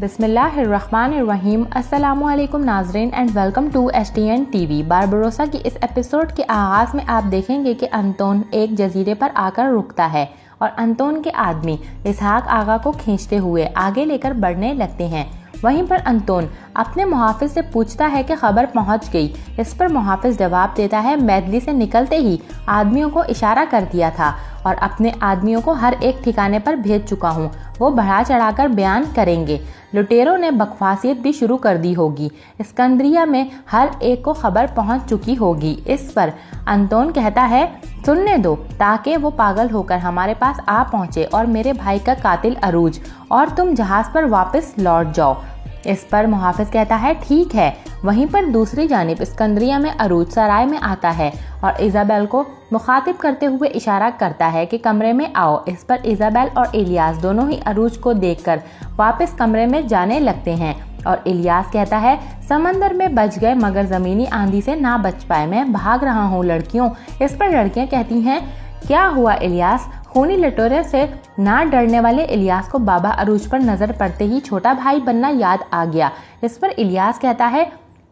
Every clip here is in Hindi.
बिस्मिल्लाहिर्रहमानिर्रहीम। अस्सलामुअलैकुम नाज़रीन and welcome to HTN TV। Barbarossa की इस एपिसोड के आगाज़ में आप देखेंगे कि अंतोन एक जजीरे पर आकर रुकता है और अंतोन के आदमी इसहाक आगा को खींचते हुए आगे लेकर बढ़ने लगते हैं। वहीं पर अंतोन अपने मुहाफिज से पूछता है कि खबर पहुंच गई। इस पर मुहाफिज जवाब देता है, मैदली से निकलते ही आदमियों को इशारा कर दिया था और अपने आदमियों को हर एक ठिकाने पर भेज चुका हूँ, वो बढ़ा चढ़ाकर बयान करेंगे। लुटेरों ने बकवासियत भी शुरू कर दी होगी। सिकंदरिया में हर एक को खबर पहुंच चुकी होगी। इस पर अंतोन कहता है, सुनने दो ताकि वो पागल होकर हमारे पास आ पहुंचे और मेरे भाई का कातिल अरूज और तुम जहाज पर वापस लौट जाओ। इस पर मुहाफिज कहता है, ठीक है। वहीं पर दूसरी जानिब सिकंदरिया में अरूज सराय में आता है और इजाबेल को मुखातिब करते हुए इशारा करता है कि कमरे में आओ। इस पर इजाबेल और इलियास दोनों ही अरूज को देखकर वापस कमरे में जाने लगते हैं और इलियास कहता है, समंदर में बच गए मगर जमीनी आंधी से ना बच पाए, मैं भाग रहा हूँ लड़कियों। इस पर लड़कियां कहती हैं, क्या हुआ इलियास? खूनी लटोरे से ना डरने वाले इलियास को बाबा अरूज पर नजर पड़ते ही छोटा भाई बनना याद आ गया। इस पर इलियास कहता है,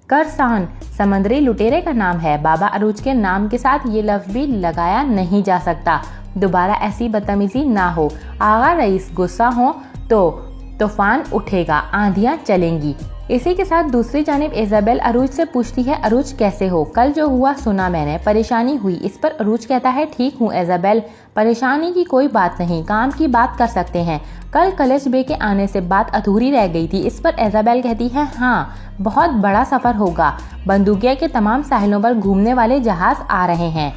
करसान समंदरी लुटेरे का नाम है, बाबा अरूज के नाम के साथ ये लफ्ज भी लगाया नहीं जा सकता। दोबारा ऐसी बदतमीजी ना हो, आगा रईस गुस्सा हो तो तूफान उठेगा, आंधियां चलेंगी। इसी के साथ दूसरी जानिब इजाबेल अरूज से पूछती है, अरूज कैसे हो? कल जो हुआ सुना मैंने, परेशानी हुई। इस पर अरूज कहता है, ठीक हूँ इजाबेल, परेशानी की कोई बात नहीं, काम की बात कर सकते हैं। कल कलेश बे के आने से बात अधूरी रह गई थी। इस पर इजाबेल कहती है, हाँ बहुत बड़ा सफर होगा, बंदूकिया के तमाम साहिलों पर घूमने वाले जहाज आ रहे हैं,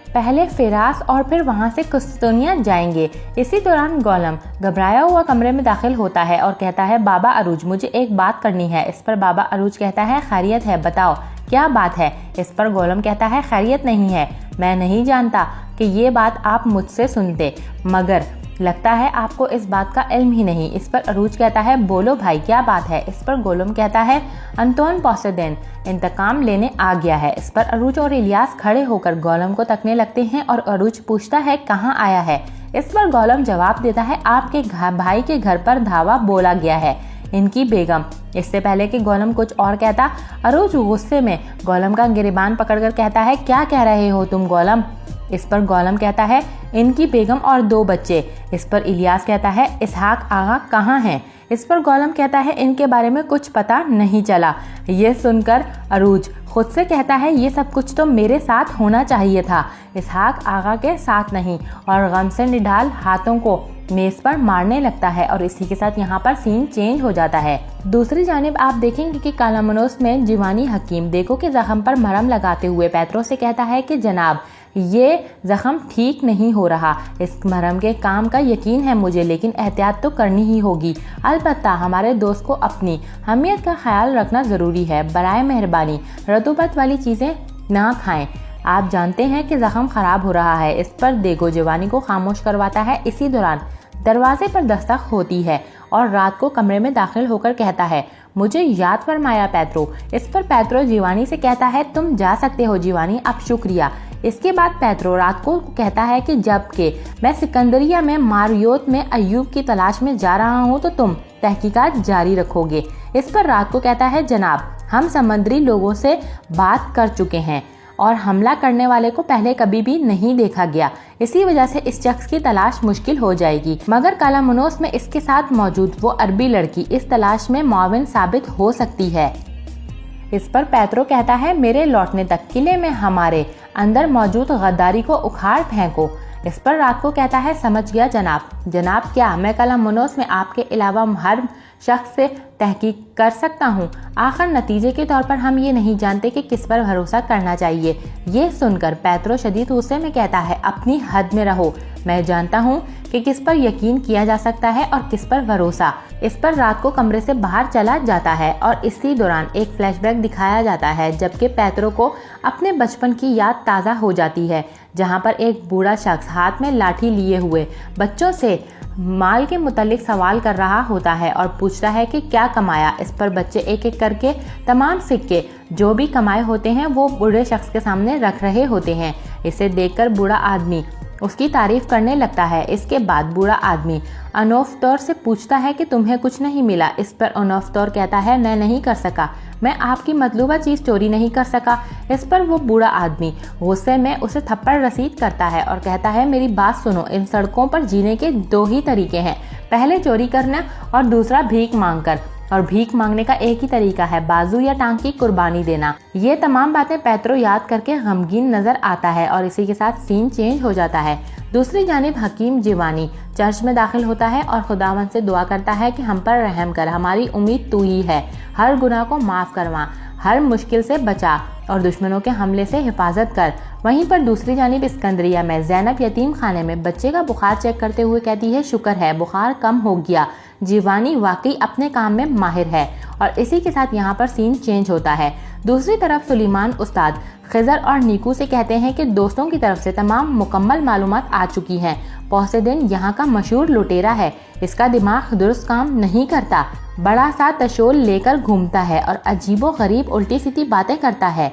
पहले फिरास और फिर वहां से कुस्तुनिया जाएंगे। इसी दौरान गोलम घबराया हुआ कमरे में दाखिल होता है और कहता है, बाबा अरूज मुझे एक बात करनी है। इस पर बाबा अरूज कहता है, खैरियत है, बताओ क्या बात है? इस पर गोलम कहता है, खैरियत नहीं है, मैं नहीं जानता कि ये बात आप मुझसे सुनते, मगर लगता है आपको इस बात का इल्म ही नहीं। इस पर अरूज कहता है, बोलो भाई क्या बात है? इस पर गोलम कहता है, अंतोन पौसेदेन इंतकाम लेने आ गया है। इस पर अरूज और इलियास खड़े होकर गोलम को तकने लगते हैं और अरूज पूछता है, कहाँ आया है? इस पर गोलम जवाब देता है, आपके भाई के घर पर धावा बोला गया है, इनकी बेगम। इससे पहले कि गोलम कुछ और कहता, अरूज गुस्से में गोलम का गिरबान पकड़कर कहता है, क्या कह रहे हो तुम गोलम? इस पर गोलम कहता है, इनकी बेगम और 2 बच्चे। इस पर इलियास कहता है, इसहाक आगा कहाँ हैं? इस पर गोलम कहता है, इनके बारे में कुछ पता नहीं चला। ये सुनकर अरूज खुद से कहता है, ये सब कुछ तो मेरे साथ होना चाहिए था, इसहाक आगा के साथ नहीं, और गम से निढाल हाथों को मेज पर मारने लगता है और इसी के साथ यहाँ पर सीन चेंज हो जाता है। दूसरी जानिब आप देखेंगे कि कालामनोस में जीवानी हकीम देखो के जख्म पर मरहम लगाते हुए पैत्रो से कहता है कि जनाब ये जख्म ठीक नहीं हो रहा, इस मरहम के काम का यकीन है मुझे, लेकिन एहतियात तो करनी ही होगी। अलबत्ता हमारे दोस्त को अपनी हमियत का ख्याल रखना ज़रूरी है, बराए मेहरबानी रतूबत वाली चीज़ें ना खाएं, आप जानते हैं कि जख्म खराब हो रहा है। इस पर देगो जवानी को खामोश करवाता है। इसी दौरान दरवाजे पर दस्तक होती है और रात को कमरे में दाखिल होकर कहता है, मुझे याद फरमाया पैत्रो। इस पर पैत्रो जीवानी से कहता है, तुम जा सकते हो जीवानी, अब शुक्रिया। इसके बाद पैत्रो रात को कहता है कि जबकि मैं सिकंदरिया में मारियोत में अयूब की तलाश में जा रहा हूँ तो तुम तहकीकात जारी रखोगे। इस पर रात को कहता है, जनाब हम समुद्री लोगों से बात कर चुके हैं और हमला करने वाले को पहले कभी भी नहीं देखा गया, इसी वजह से इस शख्स की तलाश मुश्किल हो जाएगी, मगर कालामनोस में इसके साथ मौजूद वो अरबी लड़की इस तलाश में मुआविन साबित हो सकती है। इस पर पैत्रो कहता है, मेरे लौटने तक किले में हमारे अंदर मौजूद गद्दारी को उखाड़ फेंको। इस पर रात को कहता है, समझ गया जनाब। जनाब क्या? मैं कालामनोस में आपके अलावा हर शख्स से तहकीक कर सकता हूँ। आखिर नतीजे के तौर पर हम ये नहीं जानते कि किस पर भरोसा करना चाहिए। ये सुनकर पैत्रो शदीद गुस्से में कहता है, अपनी हद में रहो, मैं जानता हूँ कि किस पर यकीन किया जा सकता है और किस पर भरोसा। इस पर रात को कमरे से बाहर चला जाता है और इसी दौरान एक फ्लैशबैक दिखाया जाता है जबकि पैत्रो को अपने बचपन की याद ताज़ा हो जाती है, जहाँ पर एक बूढ़ा शख्स हाथ में लाठी लिए हुए बच्चों से माल के मुतालिक सवाल कर रहा होता है और पूछता है कि क्या कमाया। इस पर बच्चे एक एक करके तमाम सिक्के जो भी कमाए होते हैं वो बूढ़े शख्स के सामने रख रहे होते हैं। इसे देखकर बूढ़ा आदमी उसकी तारीफ करने लगता है। इसके बाद बूढ़ा आदमी अनोफ्तौर से पूछता है कि तुम्हें कुछ नहीं मिला। इस पर अनोफ्तौर कहता है मैं नहीं कर सका, मैं आपकी मतलूबा चीज़ चोरी नहीं कर सका। इस पर वो बूढ़ा आदमी गुस्से में उसे थप्पड़ रसीद करता है और कहता है मेरी बात सुनो, इन सड़कों पर जीने के 2 ही तरीके हैं, पहले चोरी करना और दूसरा भीख मांगकर। और भीख मांगने का एक ही तरीका है, बाजू या टांग की कुर्बानी देना। ये तमाम बातें पेत्रो याद करके गमगीन नजर आता है और इसी के साथ सीन चेंज हो जाता है। दूसरी जानिब हकीम जिवानी चर्च में दाखिल होता है और खुदावन से दुआ करता है कि हम पर रहम कर, हमारी उम्मीद तू ही है, हर गुनाह को माफ करवा, हर मुश्किल से बचा और दुश्मनों के हमले से हिफाजत कर। वहीं पर दूसरी जानिब सिकंदरिया में जैनब यतीम खाने में बच्चे का बुखार चेक करते हुए कहती है शुक्र है बुखार कम हो गया, जीवानी वाकई अपने काम में माहिर है। और इसी के साथ यहाँ पर सीन चेंज होता है। दूसरी तरफ सुलेमान उस्ताद खिजर और नीकू से कहते हैं कि दोस्तों की तरफ से तमाम मुकम्मल मालूमात आ चुकी हैं। पौसेदिन यहाँ का मशहूर लुटेरा है, इसका दिमाग दुरुस्त काम नहीं करता, बड़ा सा तशोल लेकर घूमता है और अजीबो गरीब उल्टी सीधी बातें करता है।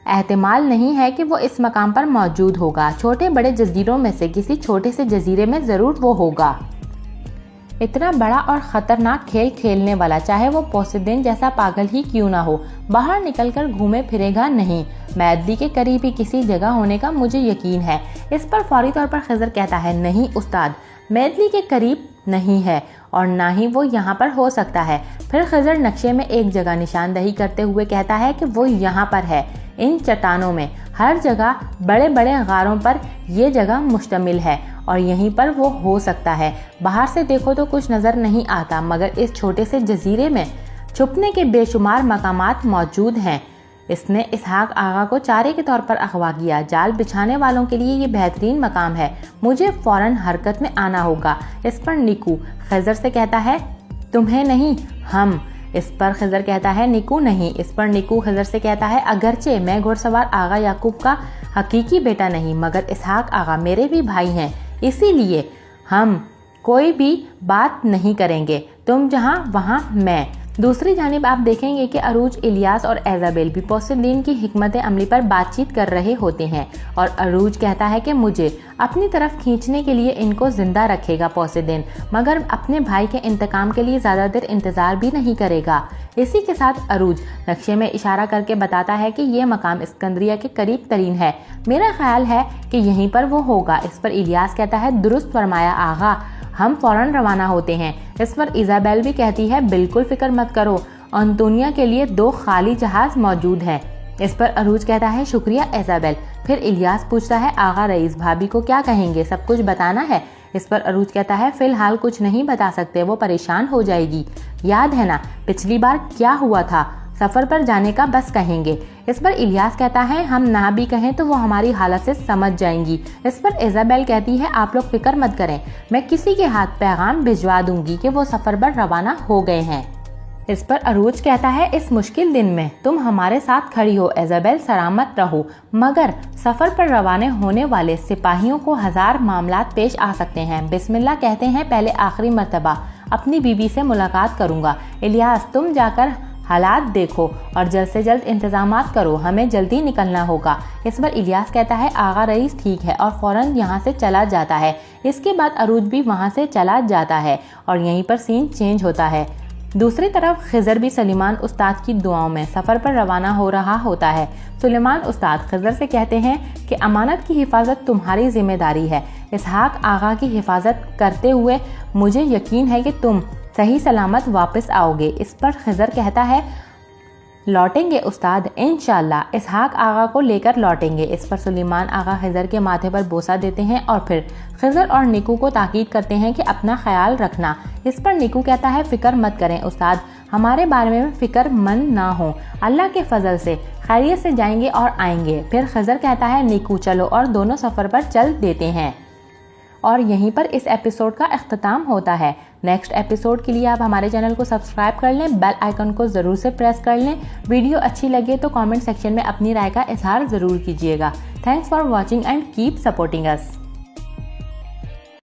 एहतिमाल नहीं है कि वो इस मकाम पर मौजूद होगा, छोटे बड़े जजीरों में से किसी छोटे से जजीरे में जरूर वो होगा। इतना बड़ा और खतरनाक खेल खेलने वाला, चाहे वो पौसेदिन जैसा पागल ही क्यों ना हो, बाहर निकलकर घूमे फिरेगा नहीं। मैदी के करीब ही किसी जगह होने का मुझे यकीन है। इस पर फौरी तौर पर खिजर कहता है नहीं उस्ताद, मैदी के करीब नहीं है और ना ही वो यहाँ पर हो सकता है। फिर खिजर नक्शे में एक जगह निशानदही करते हुए कहता है कि वो यहाँ पर है, इन चट्टानों में, हर जगह बड़े बड़े गारों पर ये जगह मुश्तमिल है और यहीं पर वो हो सकता है। बाहर से देखो तो कुछ नजर नहीं आता, मगर इस छोटे से जजीरे में छुपने के बेशुमार मकामात मौजूद हैं। इसने इसहाक आगा को चारे के तौर पर अगवा किया। जाल बिछाने वालों के लिए ये बेहतरीन मकाम है, मुझे फौरन हरकत में आना होगा। इस पर निकू खिजर से कहता है तुम्हें नहीं, हम। इस पर खिजर कहता है निकू नहीं। इस पर निकू खिजर से कहता है अगरचे मैं घुड़सवार आगा याकूब का हकीकी बेटा नहीं, मगर इसहाक आगा मेरे भी भाई हैं, इसीलिए हम कोई भी बात नहीं करेंगे, तुम जहां वहां मैं। दूसरी जानिब आप देखेंगे कि अरूज, इलियास और एजाबेल भी पौसेदिन की हिकमत अमली पर बातचीत कर रहे होते हैं और अरूज कहता है कि मुझे अपनी तरफ खींचने के लिए इनको जिंदा रखेगा पौसेदिन, मगर अपने भाई के इंतकाम के लिए ज़्यादा देर इंतज़ार भी नहीं करेगा। इसी के साथ अरूज नक्शे में इशारा करके बताता है कि ये मकाम सिकंदरिया के करीब तरीन है, मेरा ख्याल है कि यहीं पर वो होगा। इस पर इलियास कहता है दुरुस्त फरमाया आगा, हम फौरन रवाना होते हैं। इस पर इजाबेल भी कहती है बिल्कुल फिक्र मत करो, अंतोनिया के लिए 2 खाली जहाज मौजूद हैं। इस पर अरूज कहता है शुक्रिया इजाबेल। फिर इलियास पूछता है आगा रईस भाभी को क्या कहेंगे, सब कुछ बताना है। इस पर अरूज कहता है फिलहाल कुछ नहीं बता सकते, वो परेशान हो जाएगी, याद है ना पिछली बार क्या हुआ था, सफर पर जाने का बस कहेंगे। इस पर इलियास कहता है हम ना भी कहें तो वो हमारी हालत से समझ जाएंगी। इस पर इजाबेल कहती है आप लोग फिक्र मत करें, मैं किसी के हाथ पैगाम भिजवा दूंगी कि वो सफर पर रवाना हो गए हैं। इस पर अरूज कहता है इस मुश्किल दिन में तुम हमारे साथ खड़ी हो इजाबेल, सलामत रहो, मगर सफर पर रवाना होने वाले सिपाहियों को 1000 मामलात पेश आ सकते हैं। बिस्मिल्लाह कहते हैं पहले आखिरी मर्तबा अपनी बीवी से मुलाकात करूंगा। इलियास तुम जाकर हालात देखो और जल्द से जल्द इंतजामात करो, हमें जल्दी निकलना होगा। इस पर इलियास कहता है आगा रईस ठीक है और फौरन यहाँ से चला जाता है। इसके बाद अरूज भी वहाँ से चला जाता है और यहीं पर सीन चेंज होता है। दूसरी तरफ खिजर भी सुलेमान उस्ताद की दुआओं में सफ़र पर रवाना हो रहा होता है। सुलेमान उस्ताद खिजर से कहते हैं कि अमानत की हिफाजत तुम्हारी जिम्मेदारी है, इसहाक आगा की हिफाजत करते हुए मुझे यकीन है कि तुम सही सलामत वापस आओगे। इस पर खिजर कहता है लौटेंगे उस्ताद, इंशाल्लाह इसहाक आगा को लेकर लौटेंगे। इस पर सुलेमान आगा खिजर के माथे पर बोसा देते हैं और फिर खिजर और निकू को ताकीद करते हैं कि अपना ख्याल रखना। इस पर निकू कहता है फिक्र मत करें उस्ताद, हमारे बारे में फिक्रमंद ना हो, अल्लाह के फजल से खैरियत से जाएंगे और आएंगे। फिर खिजर कहता है निकू चलो और दोनों सफ़र पर चल देते हैं। और यहीं पर इस एपिसोड का इख्तिताम होता है। नेक्स्ट एपिसोड के लिए आप हमारे चैनल को सब्सक्राइब कर लें, बेल आइकन को ज़रूर से प्रेस कर लें। वीडियो अच्छी लगे तो कमेंट सेक्शन में अपनी राय का इजहार ज़रूर कीजिएगा। Thanks for watching and keep supporting us.